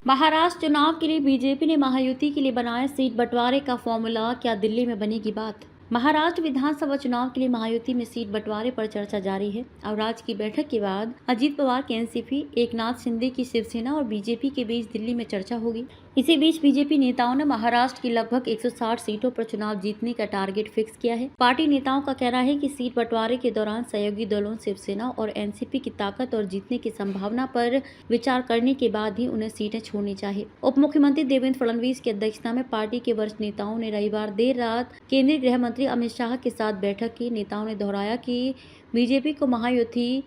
महाराष्ट्र चुनाव के लिए बीजेपी ने महायुति के लिए बनाया सीट बंटवारे का फॉर्मूला, क्या दिल्ली में बनेगी बात। महाराष्ट्र विधानसभा चुनाव के लिए महायुति में सीट बंटवारे पर चर्चा जारी है और आज की बैठक के बाद अजीत पवार के एनसीपी, एकनाथ शिंदे की शिवसेना और बीजेपी के बीच दिल्ली में चर्चा होगी। इसी बीच बीजेपी नेताओं ने महाराष्ट्र की लगभग 160 सीटों पर चुनाव जीतने का टारगेट फिक्स किया है। पार्टी नेताओं का कहना है कि सीट बंटवारे के दौरान सहयोगी दलों शिवसेना और एनसीपी की ताकत और जीतने की संभावना पर विचार करने के बाद ही उन्हें सीटें छोड़नी चाहिए। उप मुख्यमंत्री देवेंद्र फडणवीस की अध्यक्षता में पार्टी के वरिष्ठ नेताओं ने रविवार देर रात केंद्रीय गृह मंत्री अमित शाह के साथ बैठक की। नेताओं ने दोहराया कि बीजेपी को महायुति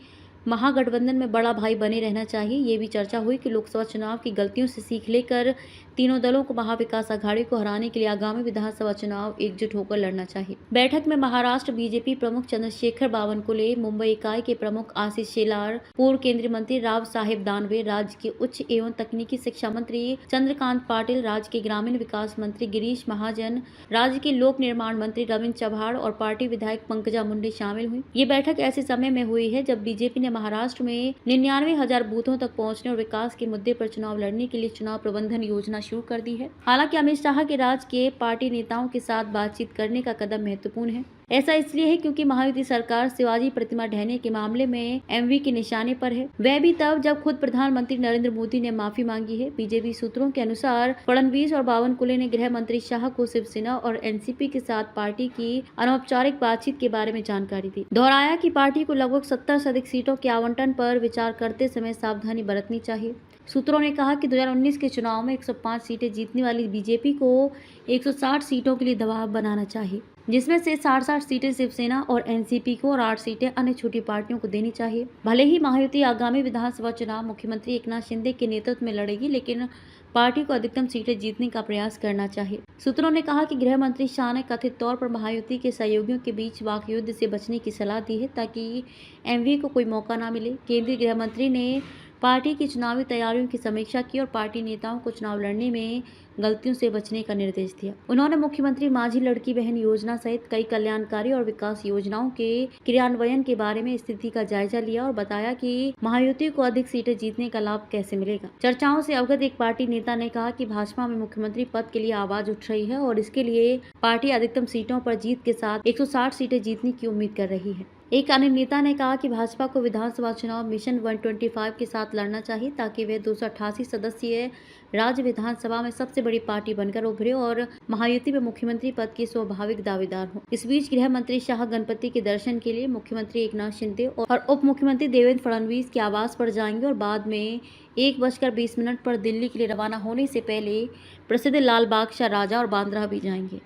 महागठबंधन में बड़ा भाई बने रहना चाहिए। ये भी चर्चा हुई कि लोकसभा चुनाव की गलतियों से सीख लेकर तीनों दलों को महाविकास आघाड़ी को हराने के लिए आगामी विधानसभा चुनाव एकजुट होकर लड़ना चाहिए। बैठक में महाराष्ट्र बीजेपी प्रमुख चंद्रशेखर बावनकुले, मुंबई इकाई के प्रमुख आशीष शेलार, पूर्व केंद्रीय मंत्री राव साहेब दानवे, राज्य के उच्च एवं तकनीकी शिक्षा मंत्री चंद्रकांत पाटिल, राज्य के ग्रामीण विकास मंत्री गिरीश महाजन, राज्य के लोक निर्माण मंत्री रविंद्र चव्हाण और पार्टी विधायक पंकजा मुंडे शामिल हुई। ये बैठक ऐसे समय में हुई है जब बीजेपी ने महाराष्ट्र में 99,000 बूथों तक पहुंचने और विकास के मुद्दे पर चुनाव लड़ने के लिए चुनाव प्रबंधन योजना शुरू कर दी है। हालांकि अमित शाह के राज्य के पार्टी नेताओं के साथ बातचीत करने का कदम महत्वपूर्ण है। ऐसा इसलिए है क्योंकि महायुति सरकार शिवाजी प्रतिमा ढहने के मामले में एमवी के निशाने पर है, वह भी तब जब खुद प्रधानमंत्री नरेंद्र मोदी ने माफी मांगी है। बीजेपी सूत्रों के अनुसार फडणवीस और बावनकुले ने गृह मंत्री शाह को शिवसेना और एनसीपी के साथ पार्टी की अनौपचारिक बातचीत के बारे में जानकारी दी। दोहराया कि पार्टी को लगभग 70 से अधिक सीटों के आवंटन पर विचार करते समय सावधानी बरतनी चाहिए। सूत्रों ने कहा कि 2019 के चुनाव में 105 सीटें जीतने वाली बीजेपी को 160 सीटों के लिए दबाव बनाना चाहिए, जिसमें से 60 सीटें शिवसेना और एनसीपी को और 8 सीटें अन्य छोटी पार्टियों को देनी चाहिए। भले ही महायुति आगामी विधानसभा चुनाव मुख्यमंत्री एकनाथ शिंदे के नेतृत्व में लड़ेगी, लेकिन पार्टी को अधिकतम सीटें जीतने का प्रयास करना चाहिए। सूत्रों ने कहा कि गृह मंत्री शाह ने कथित तौर पर महायुति के सहयोगियों के बीच वाकयुद्ध से बचने की सलाह दी है ताकि एमवी को कोई मौका न मिले। केंद्रीय गृह मंत्री ने पार्टी की चुनावी तैयारियों की समीक्षा की और पार्टी नेताओं को चुनाव लड़ने में गलतियों से बचने का निर्देश दिया। उन्होंने मुख्यमंत्री माझी लड़की बहन योजना सहित कई कल्याणकारी और विकास योजनाओं के क्रियान्वयन के बारे में स्थिति का जायजा लिया और बताया कि महायुति को अधिक सीटें जीतने का लाभ कैसे मिलेगा। चर्चाओं से अवगत एक पार्टी नेता ने कहा कि भाजपा में मुख्यमंत्री पद के लिए आवाज उठ रही है और इसके लिए पार्टी अधिकतम सीटों पर जीत के साथ 160 सीटें जीतने की उम्मीद कर रही है। एक अन्य नेता ने कहा कि भाजपा को विधानसभा चुनाव मिशन 125 के साथ लड़ना चाहिए ताकि वे 288 सदस्यीय राज्य विधानसभा में सबसे बड़ी पार्टी बनकर उभरे और महायुति में मुख्यमंत्री पद के स्वाभाविक दावेदार हो। इस बीच गृह मंत्री शाह गणपति के दर्शन के लिए मुख्यमंत्री एकनाथ शिंदे और उप मुख्यमंत्री देवेंद्र फडणवीस के आवास पर जाएंगे और बाद में 1:20 पर दिल्ली के लिए रवाना होने से पहले प्रसिद्ध लाल बाग शाह राजा और बांद्रा भी जाएंगे।